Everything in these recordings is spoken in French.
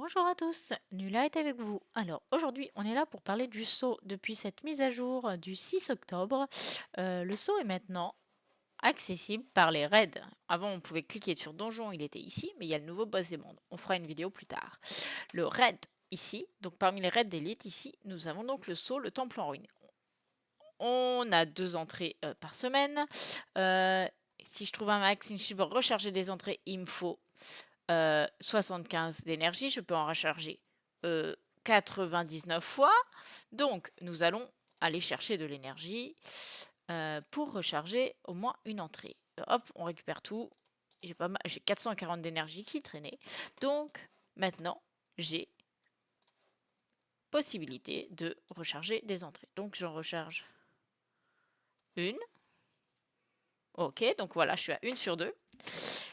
Bonjour à tous, Nula est avec vous. Alors aujourd'hui on est là pour parler du saut. Depuis cette mise à jour du 6 octobre, le saut est maintenant accessible par les raids. Avant on pouvait cliquer sur donjon, il était ici, mais il y a le nouveau boss des mondes. On fera une vidéo plus tard. Le raid ici, donc parmi les raids d'élite ici, nous avons donc le saut, le temple en ruine. On a 2 entrées par semaine. Si je trouve un max, si je veux recharger des entrées, il me faut 75 d'énergie, je peux en recharger 99 fois. Donc, nous allons aller chercher de l'énergie pour recharger au moins une entrée. Hop, on récupère tout. J'ai 440 d'énergie qui traînait. Donc, maintenant, j'ai possibilité de recharger des entrées. Donc, j'en recharge une. Ok, donc voilà, je suis à 1 sur 2.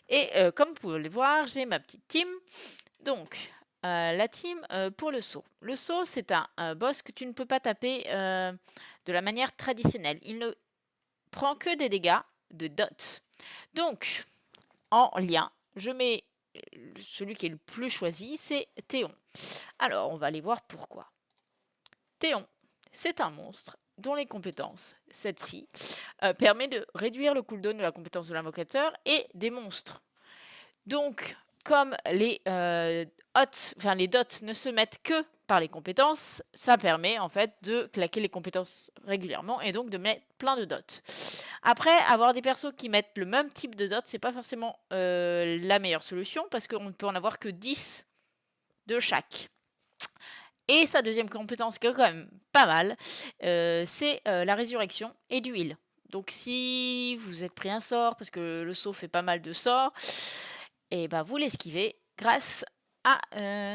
Et comme vous pouvez le voir, j'ai ma petite team. Donc, la team pour le saut. Le saut, c'est un boss que tu ne peux pas taper de la manière traditionnelle. Il ne prend que des dégâts de dot. Donc, en lien, je mets celui qui est le plus choisi, c'est Théon. Alors, on va aller voir pourquoi. Théon, c'est un monstre dont les compétences, cette-ci, permet de réduire le cooldown de la compétence de l'invocateur et des monstres. Donc, comme les les dots ne se mettent que par les compétences, ça permet en fait de claquer les compétences régulièrement et donc de mettre plein de dots. Après, avoir des persos qui mettent le même type de dots, c'est pas forcément la meilleure solution parce qu'on ne peut en avoir que 10 de chaque. Et sa deuxième compétence, qui est quand même pas mal, c'est la résurrection et du heal. Donc si vous êtes pris un sort, parce que le saut fait pas mal de sorts, et bah vous l'esquivez grâce à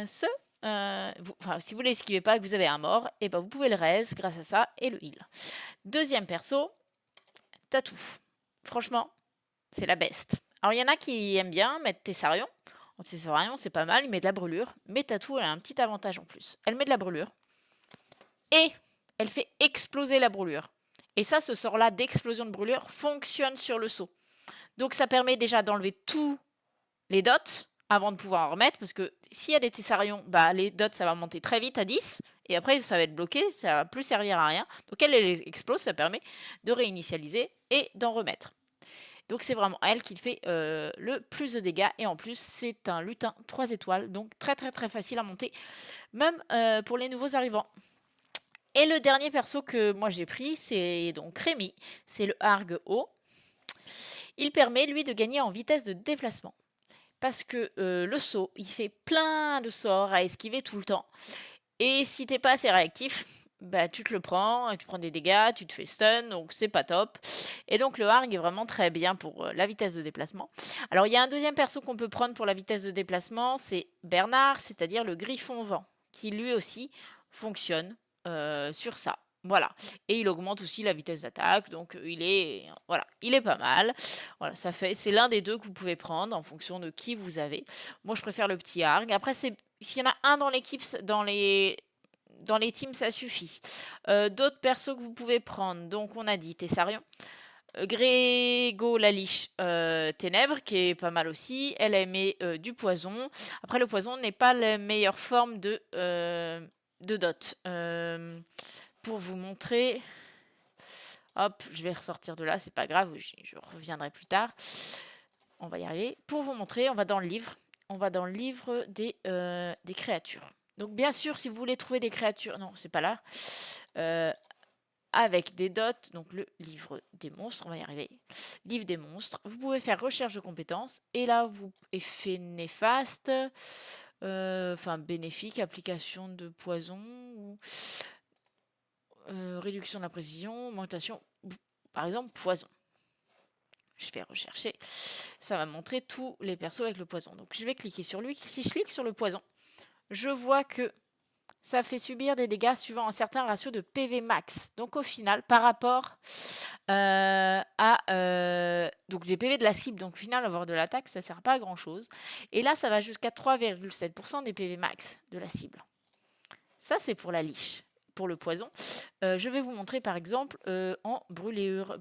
si vous l'esquivez pas et que vous avez un mort, et bah vous pouvez le raise grâce à ça et le heal. Deuxième perso, Tatou. Franchement, c'est la best. Alors il y en a qui aiment bien mettre Tessarion. Tessarion, c'est pas mal, il met de la brûlure. Mais Tatou, elle a un petit avantage en plus. Elle met de la brûlure. Et elle fait exploser la brûlure. Et ça, ce sort-là d'explosion de brûlure fonctionne sur le saut. Donc ça permet déjà d'enlever tous les dots avant de pouvoir en remettre, parce que s'il y a des Tessarions, bah, les dots, ça va monter très vite à 10, et après, ça va être bloqué, ça va plus servir à rien. Donc elle les explose, ça permet de réinitialiser et d'en remettre. Donc c'est vraiment elle qui fait le plus de dégâts, et en plus, c'est un lutin 3 étoiles, donc très très très facile à monter, même pour les nouveaux arrivants. Et le dernier perso que moi j'ai pris, c'est donc Rémi, c'est le Argue haut. Il permet, lui, de gagner en vitesse de déplacement. Parce que le saut, il fait plein de sorts à esquiver tout le temps. Et si t'es pas assez réactif, bah tu te le prends, tu prends des dégâts, tu te fais stun, donc c'est pas top. Et donc le Harg est vraiment très bien pour la vitesse de déplacement. Alors il y a un deuxième perso qu'on peut prendre pour la vitesse de déplacement, c'est Bernard, c'est-à-dire le Griffon Vent, qui lui aussi fonctionne sur ça. Voilà. Et il augmente aussi la vitesse d'attaque, donc il est pas mal. Voilà, c'est l'un des deux que vous pouvez prendre en fonction de qui vous avez. Moi, je préfère le petit Harg. Après, s'il y en a un dans l'équipe, dans les teams, ça suffit. D'autres persos que vous pouvez prendre, donc on a dit Tessarion. Grégo la liche ténèbres, qui est pas mal aussi. Elle émet du poison. Après, le poison n'est pas la meilleure forme de dot. Pour vous montrer, hop, je vais ressortir de là, c'est pas grave, je reviendrai plus tard. On va y arriver. Pour vous montrer, on va dans le livre. On va dans le livre des créatures. Donc bien sûr, si vous voulez trouver des créatures, non, c'est pas là. Avec des dots, donc le livre des monstres, on va y arriver. Livre des monstres. Vous pouvez faire recherche de compétences. Et là, effet néfaste, bénéfique, application de poison, ou réduction de la précision, augmentation, par exemple, poison. Je vais rechercher. Ça va montrer tous les persos avec le poison. Donc je vais cliquer sur lui. Si je clique sur le poison, je vois que ça fait subir des dégâts suivant un certain ratio de PV max. Donc au final, par rapport donc des PV de la cible, donc au final avoir de l'attaque, ça sert pas à grand chose. Et là, ça va jusqu'à 3,7% des PV max de la cible. Ça, c'est pour la liche. Pour le poison, je vais vous montrer par exemple en brûlure,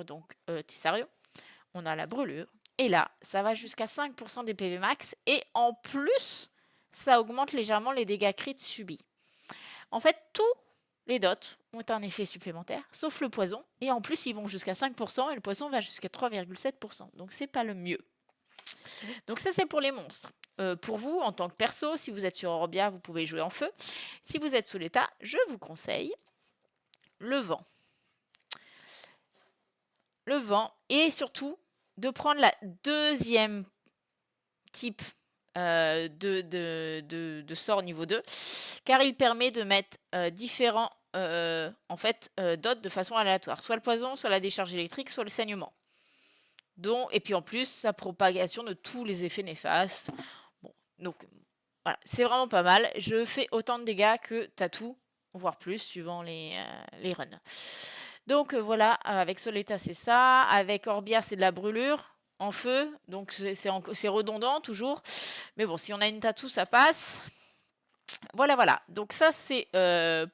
donc Tessario, on a la brûlure. Et là, ça va jusqu'à 5% des PV max. Et en plus, ça augmente légèrement les dégâts crits subis. En fait, tous les dots ont un effet supplémentaire, sauf le poison, et en plus ils vont jusqu'à 5% et le poison va jusqu'à 3,7%, donc c'est pas le mieux. Donc ça c'est pour les monstres. Pour vous, en tant que perso, si vous êtes sur Orbia, vous pouvez jouer en feu. Si vous êtes sous l'état, je vous conseille le vent. Le vent, et surtout de prendre la deuxième type de sort niveau 2, car il permet de mettre différents dots de façon aléatoire. Soit le poison, soit la décharge électrique, soit le saignement. Et puis en plus, sa propagation de tous les effets néfastes. Bon, donc voilà, c'est vraiment pas mal. Je fais autant de dégâts que Tatou, voire plus, suivant les runs. Donc voilà, avec Soleta c'est ça. Avec Orbia c'est de la brûlure en feu, donc c'est redondant toujours. Mais bon, si on a une Tatou, ça passe. Voilà. Donc ça c'est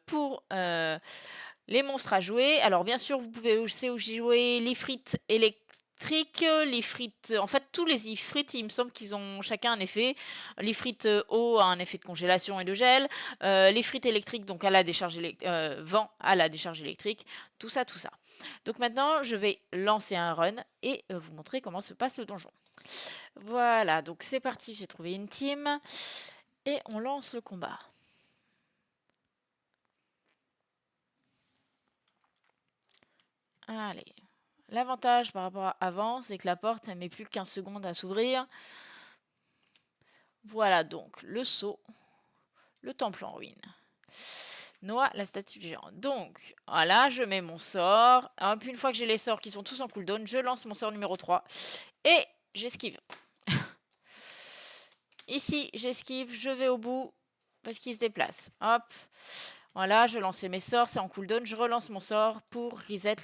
pour les monstres à jouer. Alors bien sûr, vous pouvez aussi jouer l'Ifrit électrique, l'Ifrit... En fait, tous les Ifrits, il me semble qu'ils ont chacun un effet. L'Ifrit eau a un effet de congélation et de gel. L'Ifrit électrique, donc à la décharge vent à la décharge électrique. Tout ça. Donc maintenant, je vais lancer un run et vous montrer comment se passe le donjon. Voilà, donc c'est parti, j'ai trouvé une team. Et on lance le combat. Allez. L'avantage par rapport à avant, c'est que la porte, elle met plus que 15 secondes à s'ouvrir. Voilà donc le sceau, le temple en ruine. Noah, la statue du géant. Donc, voilà, je mets mon sort. Hop, une fois que j'ai les sorts qui sont tous en cooldown, je lance mon sort numéro 3. Et j'esquive. Ici, j'esquive, je vais au bout parce qu'il se déplace. Hop. Voilà, je lance mes sorts, c'est en cooldown. Je relance mon sort pour reset,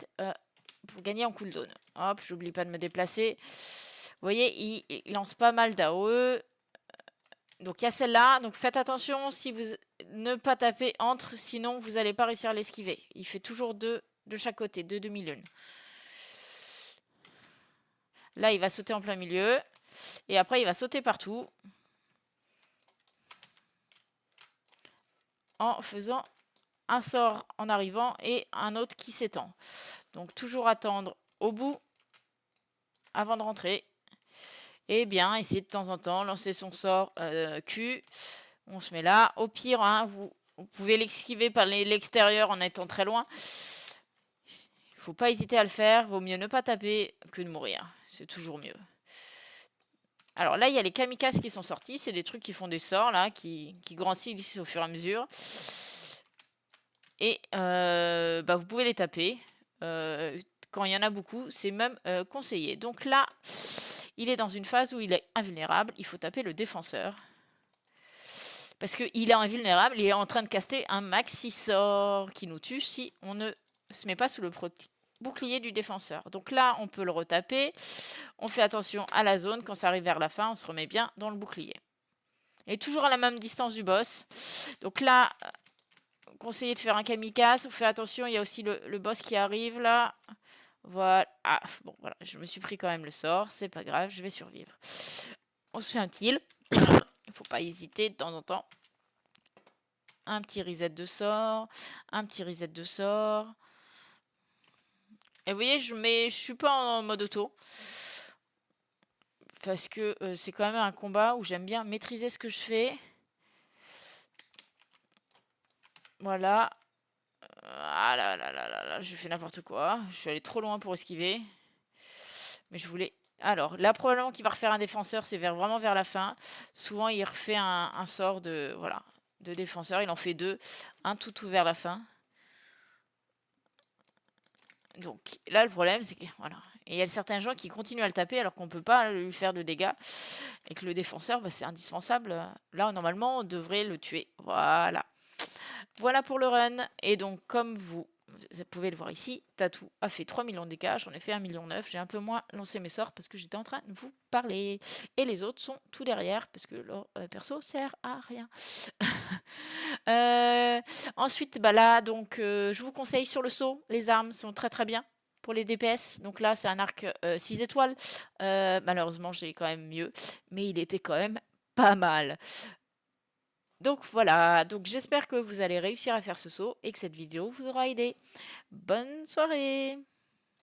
pour gagner en cooldown. Hop, j'oublie pas de me déplacer. Vous voyez, il lance pas mal d'AOE. Donc il y a celle-là. Donc faites attention si vous ne pas taper entre, sinon vous n'allez pas réussir à l'esquiver. Il fait toujours 2 de chaque côté, 2 demi-lunes. Là, il va sauter en plein milieu. Et après, il va sauter partout. En faisant un sort en arrivant et un autre qui s'étend. Donc toujours attendre au bout avant de rentrer. Et bien, essayer de temps en temps lancer son sort Q. On se met là. Au pire, hein, vous pouvez l'esquiver par l'extérieur en étant très loin. Il ne faut pas hésiter à le faire. Vaut mieux ne pas taper que de mourir. C'est toujours mieux. Alors là, il y a les kamikazes qui sont sortis. C'est des trucs qui font des sorts, là, qui grandissent au fur et à mesure. Et vous pouvez les taper. Quand il y en a beaucoup, c'est même conseillé. Donc là, il est dans une phase où il est invulnérable. Il faut taper le défenseur. Parce qu'il est invulnérable. Il est en train de caster un maxi sort qui nous tue si on ne se met pas sous le bouclier du défenseur. Donc là, on peut le retaper. On fait attention à la zone. Quand ça arrive vers la fin, on se remet bien dans le bouclier. Et toujours à la même distance du boss. Donc là, conseillez de faire un kamikaze. Faites attention, il y a aussi le boss qui arrive là. Voilà. Ah, bon, voilà. Je me suis pris quand même le sort. C'est pas grave, je vais survivre. On se fait un heal. Il faut pas hésiter de temps en temps. Un petit reset de sort. Un petit reset de sort. Et vous voyez, je suis pas en mode auto. Parce que c'est quand même un combat où j'aime bien maîtriser ce que je fais. Voilà. Ah là, je fais n'importe quoi. Je suis allé trop loin pour esquiver. Mais je voulais... Alors, là, probablement qu'il va refaire un défenseur, c'est vraiment vers la fin. Souvent, il refait un sort de défenseur. Il en fait 2. Un tout vers la fin. Donc, là, le problème, c'est que... Voilà. Et il y a certains gens qui continuent à le taper alors qu'on ne peut pas lui faire de dégâts. Et que le défenseur, c'est indispensable. Là, normalement, on devrait le tuer. Voilà. Voilà pour le run. Et donc, comme vous pouvez le voir ici, Tatou a fait 3 millions de dégâts, j'en ai fait 1,9 million. J'ai un peu moins lancé mes sorts parce que j'étais en train de vous parler. Et les autres sont tout derrière parce que leur perso sert à rien. Ensuite, là, donc, je vous conseille sur le saut, les armes sont très bien pour les DPS. Donc là, c'est un arc 6 étoiles. Malheureusement, j'ai quand même mieux, mais il était quand même pas mal. Donc voilà, donc j'espère que vous allez réussir à faire ce saut et que cette vidéo vous aura aidé. Bonne soirée!